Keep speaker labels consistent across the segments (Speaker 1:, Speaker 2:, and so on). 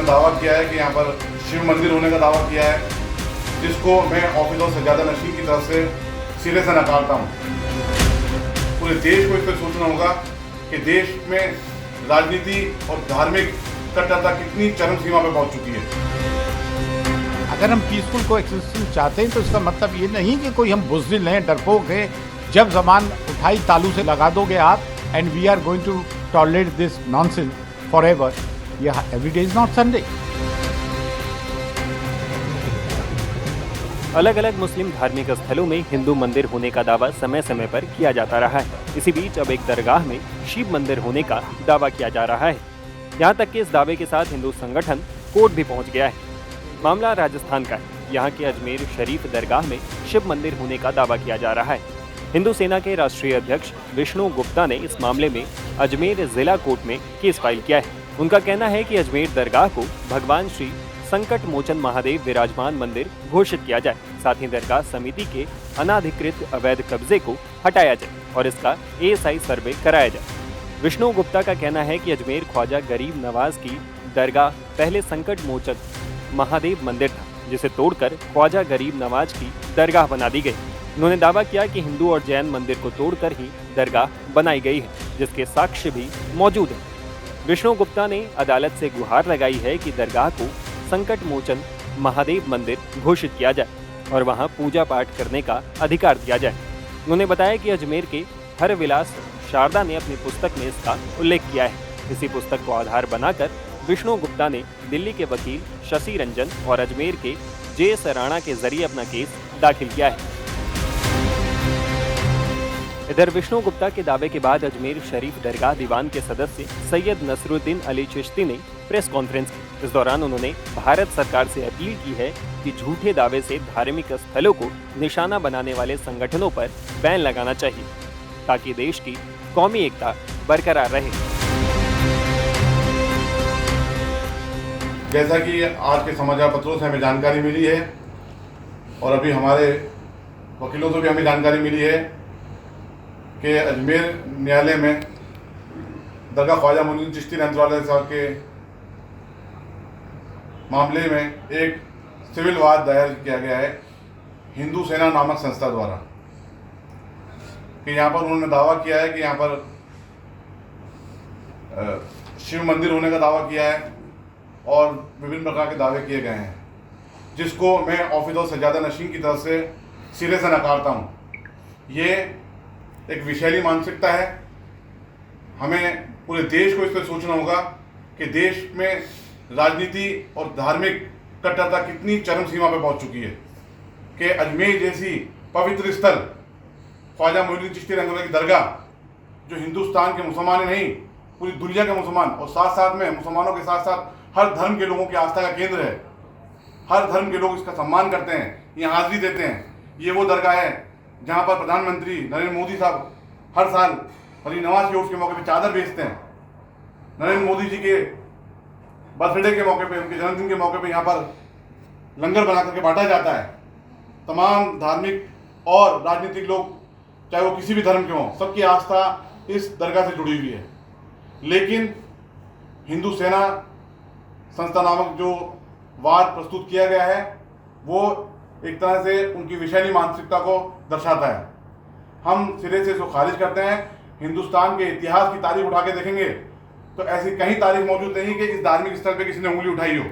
Speaker 1: उन्होंने दावा किया है कि यहाँ पर शिव मंदिर होने का दावा किया है, जिसको मैं ऑफिस ऑफ सज्जादा नशीन की तरफ से सिरे से नकारता हूँ। पूरे देश को इस पर सोचना होगा कि देश में राजनीति और धार्मिक कट्टरता कितनी चरम सीमा पर पहुँच चुकी है।
Speaker 2: अगर हम पीसफुल को एक्सिस्टेंस चाहते हैं तो इसका मतलब ये नहीं कि कोई हम बुज़दिल हैं, डरपोक हैं, जब जबान उठाई तालू से लगा दोगे आप and we are going to tolerate this nonsense forever. ये एवरीडे इज नॉट संडे।
Speaker 3: अलग अलग मुस्लिम धार्मिक स्थलों में हिंदू मंदिर होने का दावा समय समय पर किया जाता रहा है। इसी बीच अब एक दरगाह में शिव मंदिर होने का दावा किया जा रहा है। यहाँ तक कि इस दावे के साथ हिंदू संगठन कोर्ट भी पहुँच गया है। मामला राजस्थान का है। यहाँ के अजमेर शरीफ दरगाह में शिव मंदिर होने का दावा किया जा रहा है। हिंदू सेना के राष्ट्रीय अध्यक्ष विष्णु गुप्ता ने इस मामले में अजमेर जिला कोर्ट में केस फाइल किया है। उनका कहना है कि अजमेर दरगाह को भगवान श्री संकट मोचन महादेव विराजमान मंदिर घोषित किया जाए, साथ ही दरगाह समिति के अनाधिकृत अवैध कब्जे को हटाया जाए और इसका ASI सर्वे कराया जाए। विष्णु गुप्ता का कहना है कि अजमेर ख्वाजा गरीब नवाज की दरगाह पहले संकट मोचन महादेव मंदिर था, जिसे तोड़कर ख्वाजा गरीब नवाज की दरगाह बना दी गई। उन्होंने दावा किया कि हिंदू और जैन मंदिर को तोड़कर ही दरगाह बनाई गई है, जिसके साक्ष्य भी मौजूद हैं। विष्णु गुप्ता ने अदालत से गुहार लगाई है कि दरगाह को संकट मोचन महादेव मंदिर घोषित किया जाए और वहां पूजा पाठ करने का अधिकार दिया जाए। उन्होंने बताया कि अजमेर के हर विलास शारदा ने अपनी पुस्तक में इसका उल्लेख किया है। इसी पुस्तक को आधार बनाकर विष्णु गुप्ता ने दिल्ली के वकील शशि रंजन और अजमेर के JS राणा के जरिए अपना केस दाखिल किया है। इधर विष्णु गुप्ता के दावे के बाद अजमेर शरीफ दरगाह दीवान के सदस्य सैयद नसरुद्दीन अली चिश्ती ने प्रेस कॉन्फ्रेंस की। इस दौरान उन्होंने भारत सरकार से अपील की है कि झूठे दावे से धार्मिक स्थलों को निशाना बनाने वाले संगठनों पर बैन लगाना चाहिए, ताकि देश की कौमी एकता बरकरार रहे।
Speaker 1: जैसा कि आज के समाचार पत्रों से हमें जानकारी मिली है और अभी हमारे वकीलों से भी हमें जानकारी मिली है कि अजमेर न्यायालय में दरगाह ख्वाजा मोइनुद्दीन चिश्ती रहमतुल्लाह अलैह साहब के मामले में एक सिविल वाद दायर किया गया है हिंदू सेना नामक संस्था द्वारा कि यहाँ पर उन्होंने दावा किया है कि यहाँ पर शिव मंदिर होने का दावा किया है और विभिन्न प्रकार के दावे किए गए हैं, जिसको मैं ऑफिस ऑफ सज्जादा नशीन की तरफ से सिरे से नकारता हूँ। ये एक विषैली मानसिकता है। हमें पूरे देश को इस पर सोचना होगा कि देश में राजनीति और धार्मिक कट्टरता कितनी चरम सीमा पर पहुँच चुकी है कि अजमेर जैसी पवित्र स्थल ख्वाजा मोइनुद्दीन चिश्ती रहमतुल्लाह की दरगाह, जो हिंदुस्तान के मुसलमान नहीं पूरी दुनिया के मुसलमान और साथ साथ में मुसलमानों के साथ साथ हर धर्म के लोगों की आस्था का केंद्र है, हर धर्म के लोग इसका सम्मान करते हैं, यहाँ हाजिरी देते हैं। ये वो दरगाह है जहाँ पर प्रधानमंत्री नरेंद्र मोदी साहब हर साल गरीब नवाज के उर्स के मौके पर चादर बेचते हैं। नरेंद्र मोदी जी के बर्थडे के मौके पे, उनके जन्मदिन के मौके पे यहाँ पर लंगर बना करके बांटा जाता है। तमाम धार्मिक और राजनीतिक लोग, चाहे वो किसी भी धर्म के हों, सबकी आस्था इस दरगाह से जुड़ी हुई है। लेकिन हिंदू सेना संस्था नामक जो वाद प्रस्तुत किया गया है वो एक तरह से उनकी विषैली मानसिकता को दर्शाता है। हम सिरे से इसको खारिज करते हैं। हिंदुस्तान के इतिहास की तारीख उठा के देखेंगे तो ऐसी कहीं तारीख मौजूद नहीं कि इस धार्मिक स्थल पे किसी ने उंगली उठाई हो।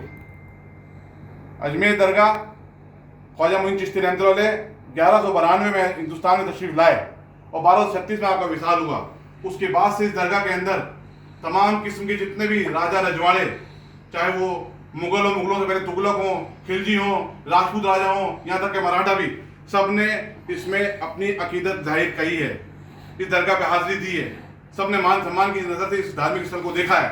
Speaker 1: अजमेर दरगाह ख्वाजा मोइनुद्दीन चिश्ती रहमतुल्लाह अलैह 1192 में हिंदुस्तान में तशरीफ लाए और 1236 में आपका विसाल हुआ। उसके बाद से इस दरगाह के अंदर तमाम किस्म के जितने भी राजा रजवाड़े, चाहे वो मुगल हो, मुगलों से पहले तुगलक हो, खिलजी हो, राजपूत राजा हो, यहाँ तक के मराठा भी, सब ने इसमें अपनी अकीदत जाहिर की है, इस दरगाह पे हाजिरी दी है। सब ने मान सम्मान की नज़र से इस धार्मिक स्थल को देखा है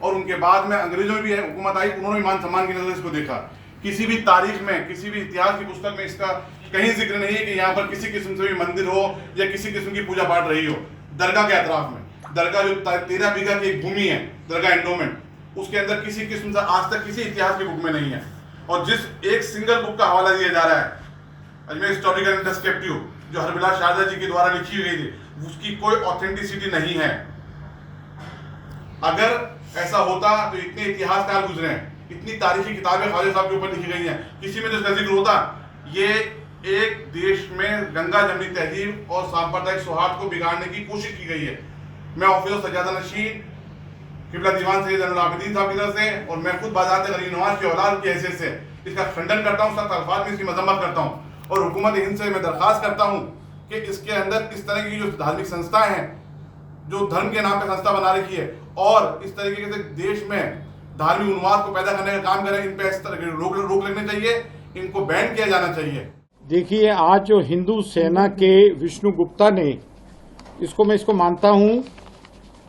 Speaker 1: और उनके बाद में अंग्रेजों में भी है हुकूमत आई, उन्होंने भी मान सम्मान की नज़र से इसको देखा। किसी भी तारीख में, किसी भी इतिहास की पुस्तक में इसका कहीं जिक्र नहीं है कि यहाँ पर किसी किस्म से भी मंदिर हो या किसी किस्म की पूजा पाठ रही हो। दरगाह के अतराफ में, दरगाह जो 13 बीघा की एक भूमि है, दरगाह एंडोमेंट, उसके अंदर किसी किस्म से आज तक किसी इतिहास की बुक में नहीं है। और जिस एक सिंगल बुक का हवाला दिया जा रहा है, अजमेर हिस्टोरिकल एंड डिस्क्रिप्टिव, जो हरबिलास शारदा जी के द्वारा लिखी गई थी, उसकी कोई ऑथेंटिसिटी नहीं है। अगर ऐसा होता तो इतने इतिहासकार गुजरे हैं, इतनी तारीखी किताबें ख्वाजा साहब के ऊपर लिखी गई हैं, किसी में तो इसका जिक्र होता। ये एक देश में गंगा जमनी तहजीब और सांप्रदायिक सौहार्द को बिगाड़ने की कोशिश की गई है। मैं ऑफिसर सज्जादा नशीन किबला दीवान सैयद ज़ैनुल आबिदीन साहब की तरफ से और मैं खुद बाज़ात गरीब नवाज की औलाद की हैसियत से इसका खंडन करता हूँ, सख्त अल्फाज में इसकी मजम्मत करता हूँ और हुकूमत हिंद से मैं दरख्वास्त करता हूँ कि इसके अंदर इस तरह की जो धार्मिक संस्थाएं हैं, जो धर्म के नाम पे संस्था बना रखी है और इस तरीके से देश में धार्मिक उन्माद को पैदा करने का काम करें, इन पे इस तरह के रोक लगनी चाहिए, इनको बैन किया जाना चाहिए।
Speaker 2: देखिए, आज जो हिंदू सेना के विष्णु गुप्ता ने, इसको मानता हूं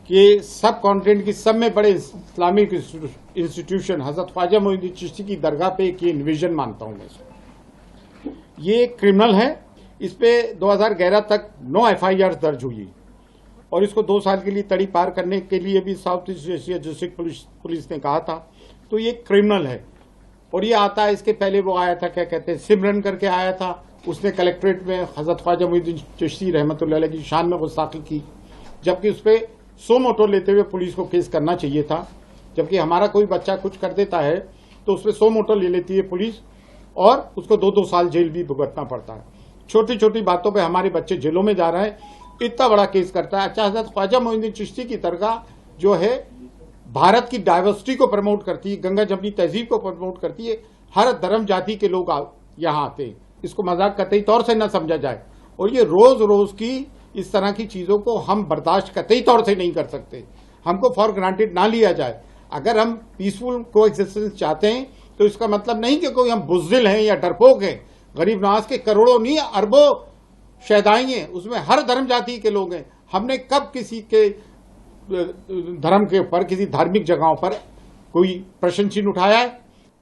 Speaker 2: कि सब कॉन्टिनेंट की सब में बड़े इस्लामिक इंस्टीट्यूशन हजरत ख्वाजा मोइनुद्दीन चिश्ती की दरगाह पे एक इन्विजन मानता हूं मैं इसको। ये क्रिमिनल है, इस पे 2011 तक 9 FIR दर्ज हुई और इसको 2 साल के लिए तड़ी पार करने के लिए भी south east Asia district police ने कहा था। तो ये क्रिमिनल है और ये आता है, इसके पहले वो आया था, क्या कहते हैं, सिमरन करके आया था, उसने कलेक्ट्रेट में हजरत ख्वाजा मोइनुद्दीन चिश्ती रहमतुल्लाह अलैह की शान में गुस्ताखी की, जबकि उस पर 100 मोटो लेते हुए पुलिस को केस करना चाहिए था। जबकि हमारा कोई बच्चा कुछ कर देता है तो उस पर 100 मोटो ले लेती है पुलिस और उसको 2-2 साल जेल भी भुगतना पड़ता है। छोटी छोटी बातों पे हमारे बच्चे जेलों में जा रहे हैं, इतना बड़ा केस करता है। अच्छा, हजरत ख्वाजा मोइनुद्दीन चिश्ती की दरगाह जो है भारत की डाइवर्सिटी को प्रमोट करती है, गंगा जमनी तहजीब को प्रमोट करती है, हर धर्म जाति के लोग यहाँ आते हैं, इसको मजाक कतई तौर से न समझा जाए। और ये रोज रोज की इस तरह की चीजों को हम बर्दाश्त कतई तौर से नहीं कर सकते, हमको फॉर ग्रांटेड ना लिया जाए। अगर हम पीसफुल कोएग्जिस्टेंस चाहते हैं तो इसका मतलब नहीं कि कोई हम बुज़दिल हैं या डरपोक हैं। गरीब नवाज के करोड़ों नहीं अरबों शहदाई हैं, उसमें हर धर्म जाति के लोग हैं। हमने कब किसी के धर्म के ऊपर, किसी धार्मिक जगहों पर कोई प्रश्न चिन्ह उठाया है?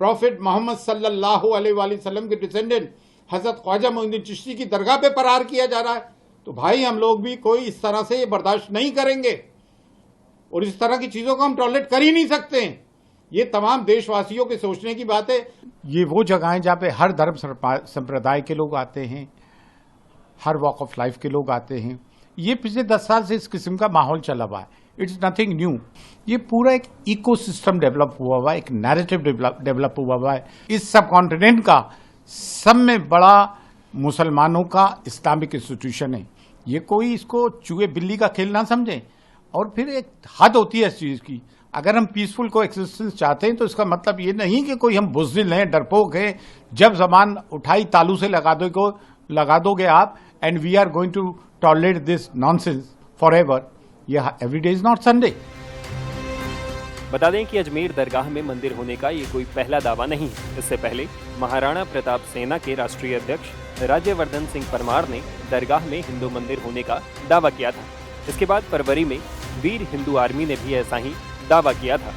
Speaker 2: प्रॉफिट मोहम्मद सल्लल्लाहु अलैहि वसल्लम के डिसेंडेंट हजरत ख्वाजा मोइनुद्दीन चिश्ती की दरगाह पे प्रहार किया जा रहा है, तो भाई हम लोग भी कोई इस तरह से बर्दाश्त नहीं करेंगे और इस तरह की चीजों को हम टॉलरेट कर ही नहीं सकते। ये तमाम देशवासियों के सोचने की बात है। ये वो जगह है जहाँ पे हर धर्म संप्रदाय के लोग आते हैं, हर वॉक ऑफ लाइफ के लोग आते हैं। ये पिछले 10 साल से इस किस्म का माहौल चला हुआ है, इट्स नथिंग न्यू। ये पूरा एक इकोसिस्टम डेवलप हुआ है, एक नैरेटिव डेवलप हुआ है। इस सब कॉन्टिनेंट का सब में बड़ा मुसलमानों का इस्लामिक इंस्टीट्यूशन है। ये कोई इसको चूहे बिल्ली का खेल ना समझे। और फिर एक हद होती है इस चीज की। अगर हम पीसफुल को एक्सिस्टेंस चाहते हैं तो इसका मतलब ये नहीं कि कोई हम बुज़दिल हैं, डरपोक हैं, जब जबान उठाई तालू से लगा दोगे आप, and we are going to tolerate this nonsense forever. ये every day is not Sunday.
Speaker 3: बता दें कि अजमेर दरगाह में मंदिर होने का ये कोई पहला दावा नहीं है। इससे पहले महाराणा प्रताप सेना के राष्ट्रीय अध्यक्ष राज्यवर्धन सिंह परमार ने दरगाह में हिंदू मंदिर होने का दावा किया था। इसके बाद फरवरी में वीर हिंदू आर्मी ने भी ऐसा ही दावा किया था।